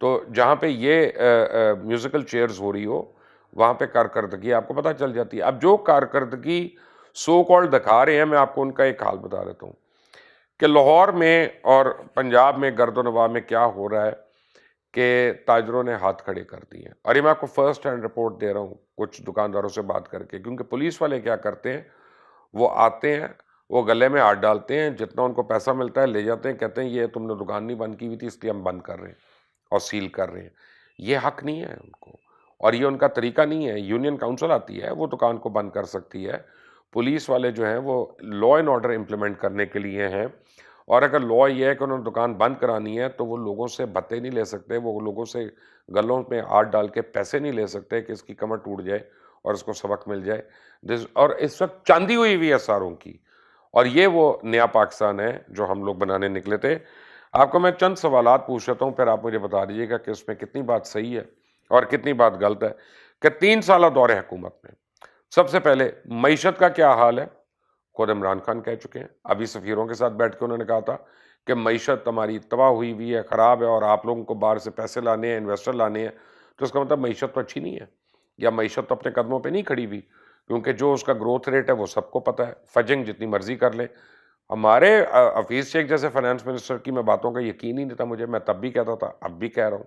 تو جہاں پہ یہ میوزیکل چیئرز ہو رہی ہو وہاں پہ کارکردگی آپ کو پتہ چل جاتی ہے. اب جو کارکردگی سو کالڈ دکھا رہے ہیں میں آپ کو ان کا ایک حال بتا دیتا ہوں کہ لاہور میں اور پنجاب میں گرد و نواح میں کیا ہو رہا ہے کہ تاجروں نے ہاتھ کھڑے کر دیے ہیں. اور یہ میں آپ کو فرسٹ ہینڈ رپورٹ دے رہا ہوں کچھ دکانداروں سے بات کر کے, کیونکہ پولیس والے کیا کرتے ہیں, وہ آتے ہیں, وہ گلے میں ہاتھ ڈالتے ہیں, جتنا ان کو پیسہ ملتا ہے لے جاتے ہیں, کہتے ہیں یہ تم نے دکان نہیں بند کی ہوئی تھی اس لیے ہم بند کر رہے ہیں اور سیل کر رہے ہیں. یہ حق نہیں ہے ان کو, اور یہ ان کا طریقہ نہیں ہے. یونین کاؤنسل آتی ہے وہ دکان کو بند کر سکتی ہے, پولیس والے جو ہیں وہ لا اینڈ آرڈر امپلیمنٹ کرنے کے لیے ہیں. اور اگر لا یہ ہے کہ انہوں نے دکان بند کرانی ہے تو وہ لوگوں سے بھتے نہیں لے سکتے, وہ لوگوں سے گلوں میں ہاتھ ڈال کے پیسے نہیں لے سکتے کہ اس کی کمر ٹوٹ جائے اور اس کو سبق مل جائے. اور اس وقت چاندی ہوئی ہوئی ہے ساروں کی, اور یہ وہ نیا پاکستان ہے جو ہم لوگ بنانے نکلے تھے. آپ کو میں چند سوالات پوچھ لیتا ہوں, پھر آپ مجھے بتا دیجیے گا کہ اس میں کتنی بات صحیح ہے اور کتنی بات غلط ہے. کہ 3 سالہ دور حکومت میں سب سے پہلے معیشت کا کیا حال ہے, خود عمران خان کہہ چکے ہیں. ابھی سفیروں کے ساتھ بیٹھ کے انہوں نے کہا تھا کہ معیشت ہماری تباہ ہوئی ہوئی ہے, خراب ہے, اور آپ لوگوں کو باہر سے پیسے لانے ہیں, انویسٹر لانے ہیں. تو اس کا مطلب معیشت تو اچھی نہیں ہے, یا معیشت تو اپنے قدموں پہ نہیں کھڑی ہوئی, کیونکہ جو اس کا گروتھ ریٹ ہے وہ سب کو پتہ ہے. فجنگ جتنی مرضی کر لے. ہمارے حفیظ شیخ جیسے فائنانس منسٹر کی میں باتوں کا یقین ہی نہیں تھا مجھے, میں تب بھی کہتا تھا اب بھی کہہ رہا ہوں.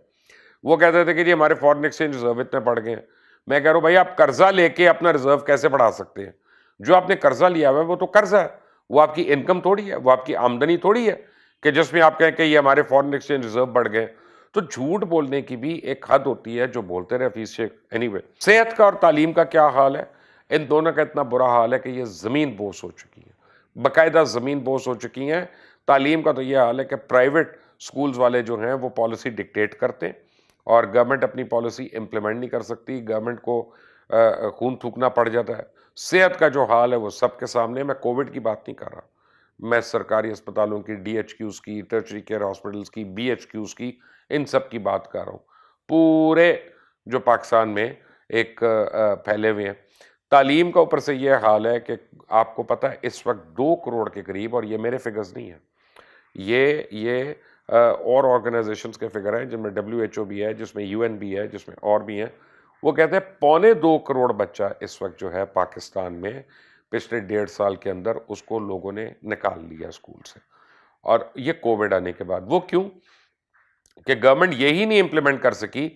وہ کہتے تھے کہ جی ہمارے فارن ایکسچینج ریزرو اتنے بڑھ گئے ہیں. میں کہہ رہا ہوں بھائی آپ قرضہ لے کے اپنا ریزرو کیسے بڑھا سکتے ہیں؟ جو آپ نے قرضہ لیا ہوا ہے وہ تو قرضہ ہے, وہ آپ کی انکم تھوڑی ہے, وہ آپ کی آمدنی تھوڑی ہے کہ جس میں آپ کہیں کہ یہ ہمارے فارن ایکسچینج ریزرو بڑھ گئے. تو جھوٹ بولنے کی بھی ایک حد ہوتی ہے, جو بولتے رہے حفیظ شیخ. اینی وے, صحت کا اور تعلیم کا کیا حال ہے؟ ان دونوں کا اتنا برا حال ہے کہ یہ زمین بوس ہو چکی ہیں, باقاعدہ زمین بوس ہو چکی ہیں. تعلیم کا تو یہ حال ہے کہ پرائیویٹ سکولز والے جو ہیں وہ پالیسی ڈکٹیٹ کرتے ہیں اور گورنمنٹ اپنی پالیسی امپلیمنٹ نہیں کر سکتی, گورنمنٹ کو خون تھوکنا پڑ جاتا ہے. صحت کا جو حال ہے وہ سب کے سامنے. میں کووڈ کی بات نہیں کر رہا, میں سرکاری اسپتالوں کی, ڈی ایچ کیوز کی, ٹرشری کیئر ہاسپٹلز کی, بی ایچ کیوز کی, ان سب کی بات کر رہا ہوں. پورے جو پاکستان میں ایک پھیلے ہوئے ہیں. تعلیم کا اوپر سے یہ حال ہے کہ آپ کو پتہ ہے اس وقت 2 کروڑ کے قریب, اور یہ میرے فگرز نہیں ہیں, یہ اور آرگنائزیشنز کے فگر ہیں جن میں WHO بھی ہے, جس میں UN بھی ہے, جس میں اور بھی ہیں. وہ کہتے ہیں 1.25 کروڑ بچہ اس وقت جو ہے پاکستان میں پچھلے 1.5 سال کے اندر اس کو لوگوں نے نکال لیا اسکول سے. اور یہ کووڈ آنے کے بعد. وہ کیوں کہ گورنمنٹ یہی نہیں امپلیمنٹ کر سکی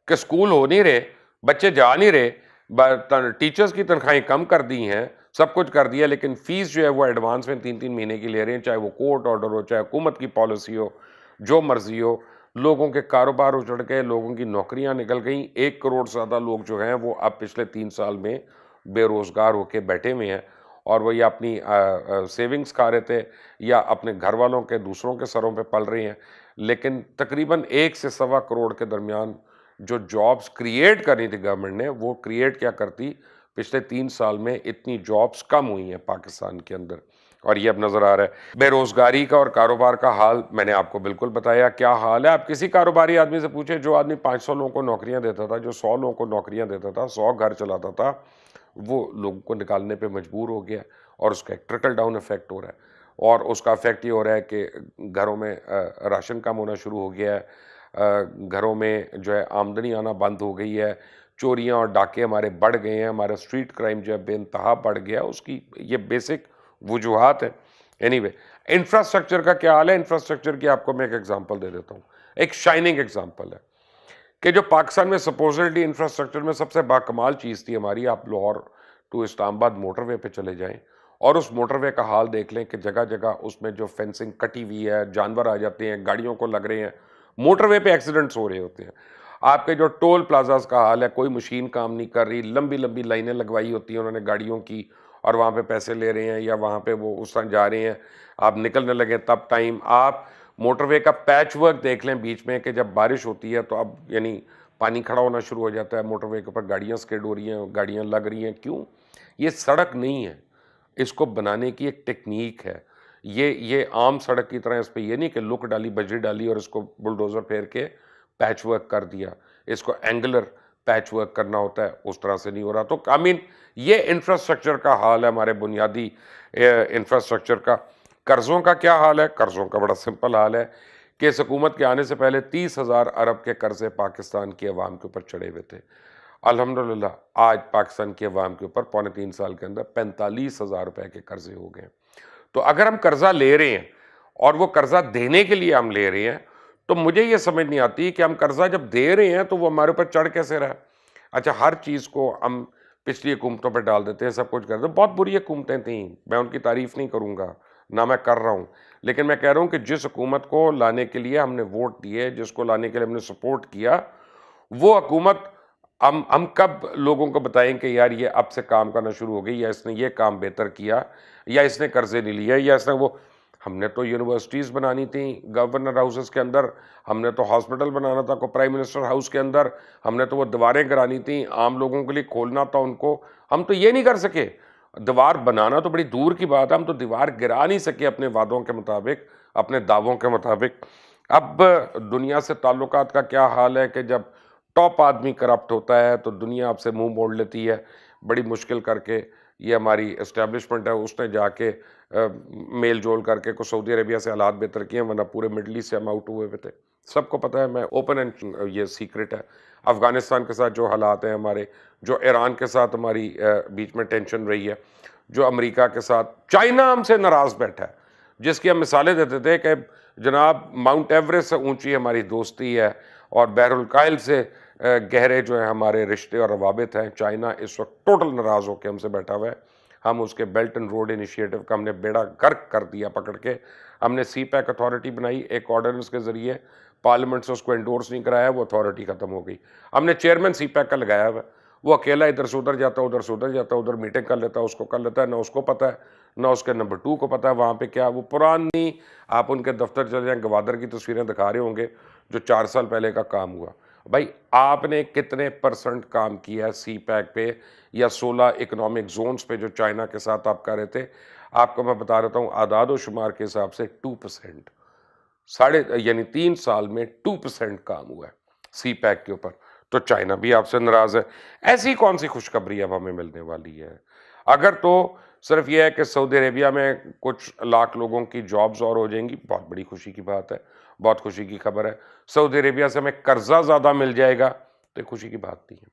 کہ اسکول ہو نہیں رہے, بچے جا نہیں رہے, ٹیچرز کی تنخواہیں کم کر دی ہیں, سب کچھ کر دیا, لیکن فیس جو ہے وہ ایڈوانس میں 3 مہینے کی لے رہے ہیں, چاہے وہ کورٹ آرڈر ہو, چاہے حکومت کی پالیسی ہو, جو مرضی ہو. لوگوں کے کاروبار اجڑ گئے, لوگوں کی نوکریاں نکل گئیں. 1 کروڑ سے زیادہ لوگ جو ہیں وہ اب پچھلے 3 سال میں بے روزگار ہو کے بیٹھے ہوئے ہیں, اور وہ یا اپنی سیونگز کھا رہے تھے یا اپنے گھر والوں کے دوسروں کے سروں پہ پل رہے ہیں. لیکن تقریباً 1 سے 1.25 کروڑ کے درمیان جو جابز کریٹ کرنی تھی گورنمنٹ نے, وہ کریٹ کیا کرتی. پچھلے 3 سال میں اتنی جابز کم ہوئی ہیں پاکستان کے اندر, اور یہ اب نظر آ رہا ہے. بے روزگاری کا اور کاروبار کا حال میں نے آپ کو بالکل بتایا کیا حال ہے. آپ کسی کاروباری آدمی سے پوچھیں, جو آدمی 500 لوگوں کو نوکریاں دیتا تھا, جو 100 لوگوں کو نوکریاں دیتا تھا, 100 گھر چلاتا تھا, وہ لوگوں کو نکالنے پہ مجبور ہو گیا, اور اس کا ایک ٹرکل ڈاؤن افیکٹ ہو رہا ہے. اور اس کا افیکٹ یہ ہو رہا ہے کہ گھروں میں راشن کم ہونا شروع ہو گیا ہے, گھروں میں جو ہے آمدنی آنا بند ہو گئی ہے, چوریاں اور ڈاکے ہمارے بڑھ گئے ہیں, ہمارا اسٹریٹ کرائم جو ہے بے انتہا بڑھ گیا. اس کی یہ بیسک وجوہات ہیں. اینی وے, انفراسٹرکچر کا کیا حال ہے؟ انفراسٹرکچر کی آپ کو میں ایک ایگزامپل دے دیتا ہوں, ایک شائننگ ایگزامپل ہے کہ جو پاکستان میں سپوزٹلی انفراسٹرکچر میں سب سے باکمال چیز تھی ہماری. آپ لاہور ٹو اسلام آباد موٹر وے پہ چلے جائیں اور اس موٹر وے کا حال دیکھ لیں کہ جگہ جگہ اس میں جو فینسنگ کٹی ہوئی ہے, جانور آ جاتے ہیں, گاڑیوں کو لگ رہے ہیں, موٹر وے پہ ایکسیڈنٹس ہو رہے ہوتے ہیں. آپ کے جو ٹول پلازاز کا حال ہے, کوئی مشین کام نہیں کر رہی, لمبی لمبی لائنیں لگوائی ہوتی ہیں انہوں نے گاڑیوں کی, اور وہاں پہ پیسے لے رہے ہیں, یا وہاں پہ وہ اس طرح جا رہے ہیں, آپ نکلنے لگے تب ٹائم. آپ موٹر وے کا پیچ ورک دیکھ لیں بیچ میں کہ جب بارش ہوتی ہے تو اب یعنی پانی کھڑا ہونا شروع ہو جاتا ہے موٹر وے کے اوپر, گاڑیاں سکیڈ ہو رہی ہیں, گاڑیاں لگ رہی ہیں. کیوں؟ یہ سڑک نہیں ہے, اس کو بنانے کی ایک ٹیکنیک ہے. یہ عام سڑک کی طرح اس پہ یہ نہیں کہ لک ڈالی, بجری ڈالی اور اس کو بلڈوزر پھیر کے پیچ ورک کر دیا. اس کو اینگلر پیچ ورک کرنا ہوتا ہے, اس طرح سے نہیں ہو رہا. تو یہ انفراسٹرکچر کا حال ہے, ہمارے بنیادی انفراسٹرکچر کا. قرضوں کا کیا حال ہے؟ قرضوں کا بڑا سمپل حال ہے کہ اس حکومت کے آنے سے پہلے 30,000 ارب کے قرضے پاکستان کی عوام کے اوپر چڑھے ہوئے تھے. الحمدللہ آج پاکستان کی عوام کے اوپر پونے 3 سال کے اندر 45,000 روپے کے قرضے ہو گئے. تو اگر ہم قرضہ لے رہے ہیں اور وہ قرضہ دینے کے لیے ہم لے رہے ہیں تو مجھے یہ سمجھ نہیں آتی کہ ہم قرضہ جب دے رہے ہیں تو وہ ہمارے اوپر چڑھ کیسے رہا. اچھا ہر چیز کو ہم پچھلی حکومتوں پہ ڈال دیتے ہیں, سب کچھ کرتے ہیں. بہت بری حکومتیں تھیں, میں ان کی تعریف نہیں کروں گا, نہ میں کر رہا ہوں, لیکن میں کہہ رہا ہوں کہ جس حکومت کو لانے کے لیے ہم نے ووٹ دیے, جس کو لانے کے لیے ہم نے سپورٹ کیا, وہ حکومت ہم کب لوگوں کو بتائیں کہ یار یہ اب سے کام کرنا شروع ہو گئی, یا اس نے یہ کام بہتر کیا, یا اس نے قرضے نہیں لیے, یا اس نے وہ. ہم نے تو یونیورسٹیز بنانی تھیں گورنر ہاؤسز کے اندر, ہم نے تو ہاسپٹل بنانا تھا کو پرائم منسٹر ہاؤس کے اندر, ہم نے تو وہ دیواریں کرانی تھیں عام لوگوں کے لیے, کھولنا تھا ان کو. ہم تو یہ نہیں کر سکے. دیوار بنانا تو بڑی دور کی بات ہے, ہم تو دیوار گرا نہیں سکے اپنے وعدوں کے مطابق, اپنے دعووں کے مطابق. اب دنیا سے تعلقات کا کیا حال ہے کہ جب ٹاپ آدمی کرپٹ ہوتا ہے تو دنیا آپ سے منہ موڑ لیتی ہے بڑی مشکل کر کے. یہ ہماری اسٹیبلشمنٹ ہے, اس نے جا کے میل جول کر کے کو سعودی عربیہ سے حالات بہتر کیے, ورنہ پورے مڈل ایسٹ سے ہم آؤٹ ہوئے ہوئے تھے. سب کو پتہ ہے, میں اوپن اینڈ یہ سیکرٹ ہے. افغانستان کے ساتھ جو حالات ہیں ہمارے, جو ایران کے ساتھ ہماری بیچ میں ٹینشن رہی ہے, جو امریکہ کے ساتھ, چائنا ہم سے ناراض بیٹھا ہے, جس کی ہم مثالیں دیتے تھے کہ جناب ماؤنٹ ایوریسٹ سے اونچی ہماری دوستی ہے اور بحر الکاہل سے گہرے جو ہیں ہمارے رشتے اور روابط ہیں. چائنا اس وقت ٹوٹل ناراض ہو کے ہم سے بیٹھا ہوا ہے. ہم اس کے بیلٹ اینڈ روڈ انیشیٹو کا ہم نے بیڑا غرق کر دیا پکڑ کے. ہم نے سی پیک اتھارٹی بنائی, ایک آرڈیننس کے ذریعے پارلیمنٹ سے اس کو انڈورس نہیں کرایا, وہ اتھارٹی ختم ہو گئی. ہم نے چیئرمین سی پیک کا لگایا ہوا ہے, وہ اکیلا ادھر سے ادھر جاتا ہے, ادھر سے ادھر جاتا ہے, ادھر میٹنگ کر لیتا ہے, اس کو کر لیتا ہے, نہ اس کو پتہ ہے نہ اس کے نمبر 2 کو پتہ ہے وہاں پہ کیا. وہ پرانی, آپ ان کے دفتر چلے جائیں, گوادر کی تصویریں دکھا رہے ہوں گے جو 4 سال پہلے کا کام ہوا. بھائی آپ نے کتنے % کام کیا ہے سی پیک پہ یا 16 اکنامک زونز پہ جو چائنا کے ساتھ آپ کر رہے تھے؟ آپ کو میں بتا رہتا ہوں اعداد و شمار کے حساب سے 2%, یعنی 3 سال میں 2% کام ہوا ہے سی پیک کے اوپر. تو چائنا بھی آپ سے ناراض ہے. ایسی کون سی خوشخبری اب ہمیں ملنے والی ہے؟ اگر تو صرف یہ ہے کہ سعودی عربیہ میں کچھ لاکھ لوگوں کی جابز اور ہو جائیں گی, بہت بڑی خوشی کی بات ہے, بہت خوشی کی خبر ہے. سعودی عربیہ سے ہمیں قرضہ زیادہ مل جائے گا تو خوشی کی بات نہیں ہے,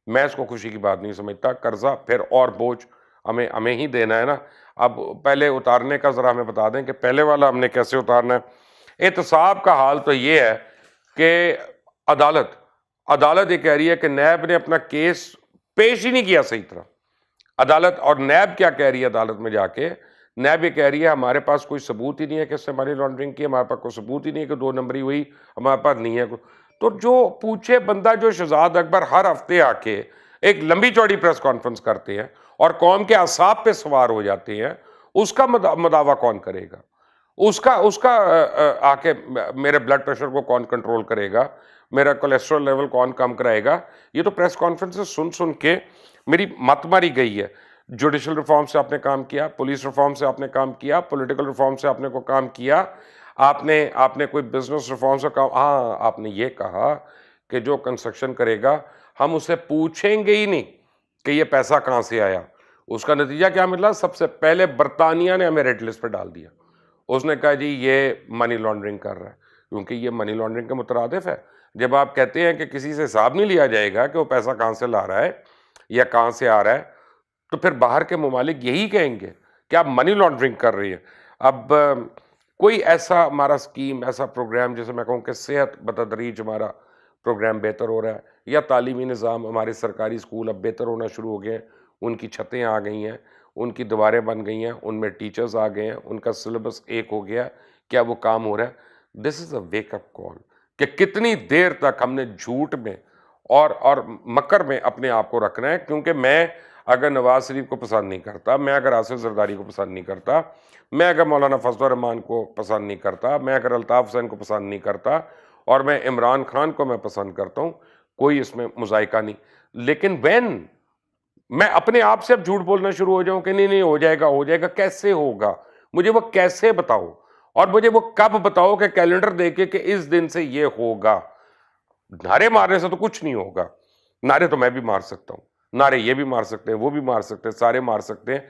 میں اس کو خوشی کی بات نہیں سمجھتا. قرضہ پھر اور بوجھ ہمیں ہی دینا ہے نا. اب پہلے اتارنے کا ذرا ہمیں بتا دیں کہ پہلے والا ہم نے کیسے اتارنا ہے. احتساب کا حال تو یہ ہے کہ عدالت یہ کہہ رہی ہے کہ نیب نے اپنا کیس پیش ہی نہیں کیا صحیح طرح. عدالت, اور نیب کیا کہہ رہی ہے عدالت میں جا کے؟ نیب یہ کہہ رہی ہے ہمارے پاس کوئی ثبوت ہی نہیں ہے کہ اس نے منی لانڈرنگ کی, ہمارے پاس کوئی ثبوت ہی نہیں ہے کہ 2 نمبری ہوئی, ہمارے پاس نہیں ہے. تو جو پوچھے بندہ, جو شہزاد اکبر ہر ہفتے آ کے ایک لمبی چوڑی پریس کانفرنس کرتے ہیں اور قوم کے اعصاب پہ سوار ہو جاتے ہیں, اس کا مداوع کون کرے گا؟ اس کا آ کے میرے بلڈ پریشر کو کون کنٹرول کرے گا, میرا کولیسٹرول لیول کون کم کرائے گا؟ یہ تو پریس کانفرنس سن کے میری مت ماری گئی ہے. جوڈیشل ریفارم سے آپ نے کام کیا, پولیس ریفارم سے آپ نے کام کیا, پولیٹیکل ریفارم سے آپ نے کوئی کام کیا, آپ نے کوئی بزنس ریفارم سے کام, ہاں آپ نے یہ کہا کہ جو کنسٹرکشن کرے گا ہم اسے پوچھیں گے ہی نہیں کہ یہ پیسہ کہاں سے آیا. اس کا نتیجہ کیا ملا؟ سب سے پہلے برطانیہ نے ہمیں ریڈ لسٹ پہ ڈال دیا. اس نے کہا جی یہ منی لانڈرنگ کر رہا ہے, کیونکہ یہ منی لانڈرنگ کے مترادف ہے. جب آپ کہتے ہیں کہ کسی سے حساب نہیں لیا جائے گا کہ وہ پیسہ کہاں سے لا رہا ہے یا کہاں سے آ رہا ہے, تو پھر باہر کے ممالک یہی کہیں گے کہ آپ منی لانڈرنگ کر رہی ہیں. اب کوئی ایسا ہمارا اسکیم, ایسا پروگرام جیسے میں کہوں کہ صحت بتدریج ہمارا پروگرام بہتر ہو رہا ہے, یا تعلیمی نظام, ہمارے سرکاری اسکول اب بہتر ہونا شروع ہو گئے ہیں, ان کی چھتیں آ گئی ہیں, ان کی دیواریں بن گئی ہیں, ان میں ٹیچرز آ گئے ہیں, ان کا سلیبس ایک ہو گیا, کیا وہ کام ہو رہا ہے؟ دس از اے ویک اپ کال کہ کتنی دیر تک ہم نے جھوٹ میں اور مکر میں اپنے آپ کو رکھنا ہے. کیونکہ میں اگر نواز شریف کو پسند نہیں کرتا, میں اگر آصف زرداری کو پسند نہیں کرتا, میں اگر مولانا فضل الرحمان کو پسند نہیں کرتا, میں اگر الطاف حسین کو پسند نہیں کرتا, اور میں عمران خان کو میں پسند کرتا ہوں, کوئی اس میں مذائقہ نہیں. لیکن میں اپنے آپ سے اب جھوٹ بولنا شروع ہو جاؤں کہ نہیں ہو جائے گا, کیسے ہوگا؟ مجھے وہ کیسے بتاؤ, اور مجھے وہ کب بتاؤ کہ کیلنڈر دیکھے کہ اس دن سے یہ ہوگا. نعرے مارنے سے تو کچھ نہیں ہوگا. نعرے تو میں بھی مار سکتا ہوں, نعرے یہ بھی مار سکتے ہیں, وہ بھی مار سکتے ہیں, سارے مار سکتے ہیں,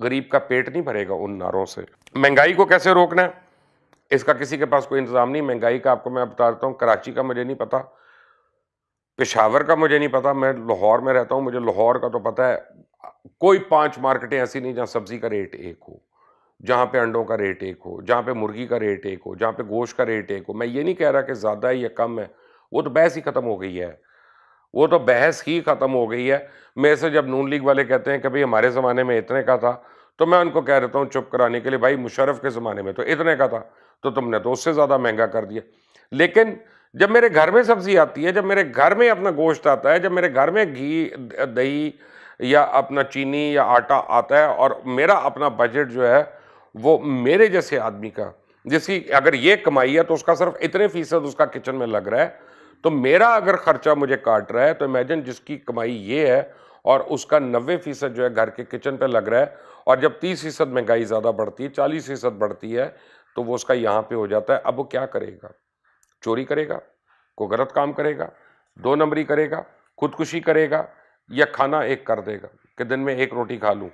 غریب کا پیٹ نہیں بھرے گا ان نعروں سے. مہنگائی کو کیسے روکنا ہے؟ اس کا کسی کے پاس کوئی انتظام نہیں. مہنگائی کا آپ کو میں بتا دیتا ہوں. کراچی کا مجھے نہیں پتا, پشاور کا مجھے نہیں پتا, میں لاہور میں رہتا ہوں, مجھے لاہور کا تو پتا ہے. کوئی 5 مارکیٹیں ایسی نہیں جہاں سبزی کا ریٹ ایک ہو, جہاں پہ انڈوں کا ریٹ ایک ہو, جہاں پہ مرغی کا ریٹ ایک ہو, جہاں پہ گوشت کا ریٹ ایک ہو. میں یہ نہیں کہہ رہا کہ زیادہ ہے یا کم ہے, وہ تو بحث ہی ختم ہو گئی ہے, وہ تو بحث ہی ختم ہو گئی ہے. میں سے جب نون لیگ والے کہتے ہیں کہ بھئی ہمارے زمانے میں اتنے کا تھا, تو میں ان کو کہہ رہتا ہوں چپ کرانے کے لیے, بھائی مشرف کے زمانے میں تو اتنے کا تھا, تو تم نے تو اس سے زیادہ مہنگا کر دیا. لیکن جب میرے گھر میں سبزی آتی ہے, جب میرے گھر میں اپنا گوشت آتا ہے, جب میرے گھر میں گھی دہی یا اپنا چینی یا آٹا آتا ہے, اور میرا اپنا بجٹ جو ہے وہ میرے جیسے آدمی کا, جس کی اگر یہ کمائی ہے تو اس کا صرف اتنے فیصد اس کا کچن میں لگ رہا ہے, تو میرا اگر خرچہ مجھے کاٹ رہا ہے, تو امیجن جس کی کمائی یہ ہے اور اس کا 90% جو ہے گھر کے کچن پہ لگ رہا ہے, اور جب 30% مہنگائی زیادہ بڑھتی ہے, 40% بڑھتی ہے, تو وہ اس کا یہاں پہ ہو جاتا ہے. اب وہ کیا کرے گا؟ چوری کرے گا, کوئی غلط کام کرے گا, 2 نمبری کرے گا, خودکشی کرے گا, یا کھانا ایک کر دے گا کہ دن میں 1 روٹی کھا لوں.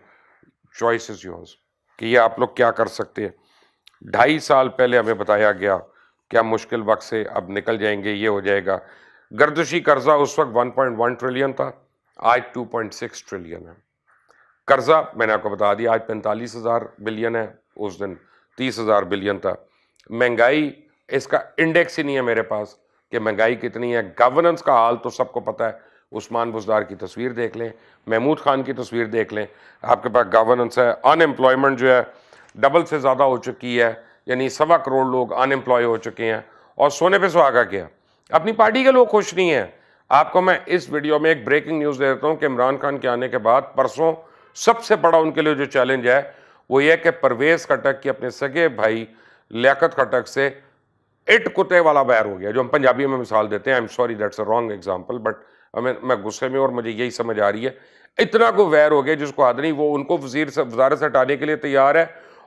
چوائس از یورز کہ یہ آپ لوگ کیا کر سکتے ہیں. 2.5 سال پہلے ہمیں بتایا گیا کہ ہم مشکل وقت سے اب نکل جائیں گے, یہ ہو جائے گا. گردشی قرضہ اس وقت 1.1 ٹریلین تھا, آج 2.6 ٹریلین ہے. قرضہ میں نے آپ کو بتا دیا آج 45,000 بلین ہے, اس دن 30,000 بلین تھا. مہنگائی اس کا انڈیکس ہی نہیں ہے میرے پاس کہ مہنگائی کتنی ہے. گورننس کا حال تو سب کو پتہ ہے, عثمان بزدار کی تصویر دیکھ لیں, محمود خان کی تصویر دیکھ لیں, آپ کے پاس گورننس ہے. ان امپلائمنٹ جو ہے ڈبل سے زیادہ ہو چکی ہے, یعنی 1.25 کروڑ لوگ ان امپلائی ہو چکے ہیں, اور سونے پہ سہاگا کیا, اپنی پارٹی کے لوگ خوش نہیں ہیں. آپ کو میں اس ویڈیو میں ایک بریکنگ نیوز دے دیتا ہوں کہ عمران خان کے آنے کے بعد پرسوں سب سے بڑا ان کے لیے جو چیلنج ہے وہ یہ کہ پرویز خٹک کی اپنے سگے بھائی لیاقت خٹک سے اٹ کتے والا ویر ہو گیا, جو ہم پنجابی میں مثال دیتے ہیں. I am sorry that's a wrong example, but میں غصے میں اور مجھے یہی سمجھ آ رہی ہے. اتنا کو ویر ہو گیا جس کو حد نہیں, وہ ان کو وزارت سے ہٹانے کے لیے تیار ہے,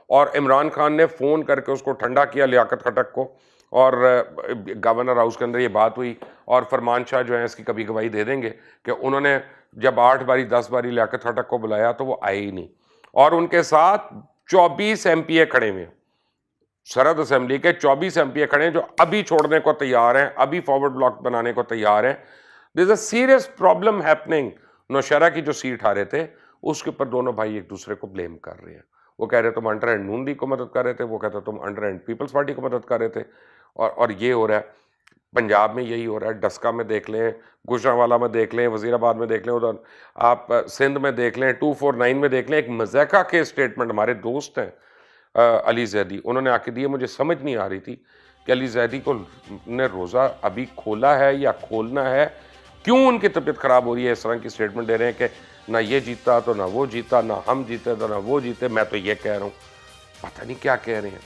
اور عمران خان نے فون کر کے اس کو ٹھنڈا کیا لیاقت خٹک کو, اور گورنر ہاؤس کے اندر یہ بات ہوئی, اور فرمان شاہ جو ہیں اس کی کبھی گواہی دے دیں گے کہ انہوں نے جب 8 باری 10 باری لیاقت خٹک کو بلایا تو وہ آئے ہی نہیں, اور ان کے ساتھ 24 ایم پی اے کھڑے ہوئے ہیں, سرحد اسمبلی کے 24 ایم پی اے کھڑے ہیں جو ابھی چھوڑنے کو تیار ہیں, ابھی فارورڈ بلاک بنانے کو تیار ہیں. There is a serious problem happening. Nowshera کی جو سیٹ ہارے تھے اس کے اوپر دونوں بھائی ایک دوسرے کو بلیم کر رہے ہیں. وہ کہہ رہے تم انڈر ہینڈ نون لیگ کو مدد کر رہے تھے, وہ کہتا تم انڈر ہینڈ پیپلز پارٹی کو مدد کر رہے تھے, اور یہ ہو رہا ہے. پنجاب میں یہی ہو رہا ہے, ڈسکا میں دیکھ لیں, گوجرانوالا میں دیکھ لیں, وزیر آباد میں دیکھ لیں, ادھر آپ سندھ میں دیکھ لیں, 249 میں دیکھ لیں. ایک مذائقہ کے اسٹیٹمنٹ ہمارے دوست ہیں علی زیدی, انہوں نے آ کے دیے, مجھے سمجھ نہیں آ رہی تھی کہ علی زیدی کو نے روزہ ابھی کھولا ہے یا کھولنا ہے, کیوں ان کی طبیعت خراب ہو رہی ہے, اس طرح کی اسٹیٹمنٹ دے رہے ہیں کہ نہ یہ جیتا تو نہ وہ جیتا, نہ ہم جیتے تو نہ وہ جیتے. میں تو یہ کہہ رہا ہوں, پتہ نہیں کیا کہہ رہے ہیں.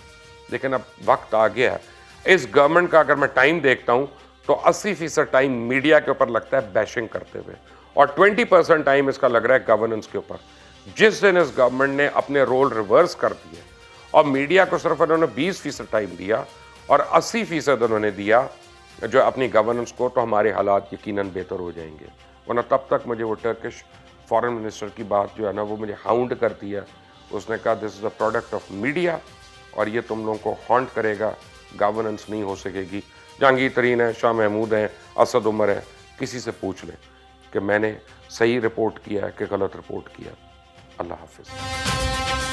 لیکن اب وقت آ گیا ہے. اس گورنمنٹ کا اگر میں ٹائم دیکھتا ہوں تو 80% ٹائم میڈیا کے اوپر لگتا ہے بیشنگ کرتے ہوئے, اور 20% ٹائم اس کا لگ رہا ہے گورننس کے اوپر. جس دن اس گورنمنٹ نے اپنے رول ریورس کر دیے اور میڈیا کو صرف انہوں نے 20% ٹائم دیا اور 80% انہوں نے دیا جو اپنی گورننس کو, تو ہمارے حالات یقیناً بہتر ہو جائیں گے. ورنہ تب تک مجھے وہ ٹرکش فارن منسٹر کی بات جو ہے نا وہ مجھے ہاؤنڈ کرتی ہے. اس نے کہا دس از اے پروڈکٹ آف میڈیا, اور یہ تم لوگوں کو ہانٹ کرے گا, گورننس نہیں ہو سکے گی. جہانگیر ترین ہیں, شاہ محمود ہیں, اسد عمر ہیں, کسی سے پوچھ لیں کہ میں نے صحیح رپورٹ کیا ہے کہ غلط رپورٹ کیا. اللہ حافظ.